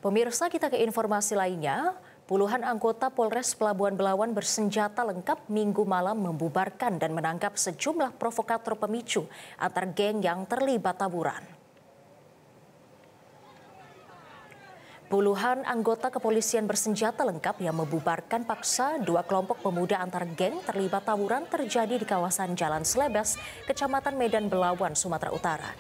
Pemirsa, kita ke informasi lainnya. Puluhan anggota Polres Pelabuhan Belawan bersenjata lengkap Minggu malam membubarkan dan menangkap sejumlah provokator pemicu antar geng yang terlibat tawuran. Puluhan anggota kepolisian bersenjata lengkap yang membubarkan paksa dua kelompok pemuda antar geng terlibat tawuran terjadi di kawasan Jalan Slebes, Kecamatan Medan Belawan, Sumatera Utara.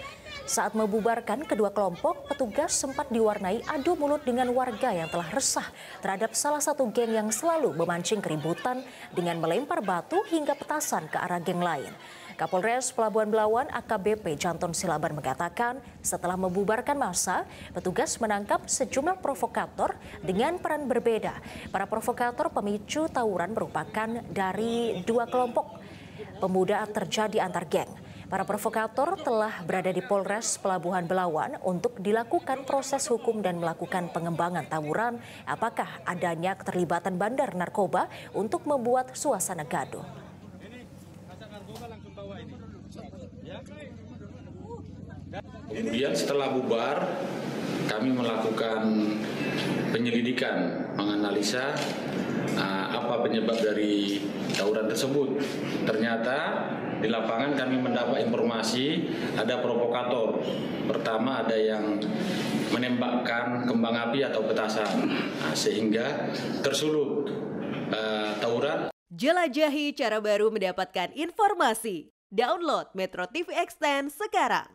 Saat membubarkan kedua kelompok, petugas sempat diwarnai adu mulut dengan warga yang telah resah terhadap salah satu geng yang selalu memancing keributan dengan melempar batu hingga petasan ke arah geng lain. Kapolres Pelabuhan Belawan AKBP Janton Silaban mengatakan setelah membubarkan massa, petugas menangkap sejumlah provokator dengan peran berbeda. Para provokator pemicu tawuran merupakan dari dua kelompok pemuda terjadi antar geng. Para provokator telah berada di Polres Pelabuhan Belawan untuk dilakukan proses hukum dan melakukan pengembangan tawuran apakah adanya keterlibatan bandar narkoba untuk membuat suasana gaduh. Kemudian setelah bubar, kami melakukan penyelidikan, menganalisa apa penyebab dari tawuran tersebut. Ternyata di lapangan kami mendapat informasi ada provokator. Pertama ada yang menembakkan kembang api atau petasan, sehingga tersulut tawuran. Jelajahi cara baru mendapatkan informasi. Download Metro TV Extend sekarang.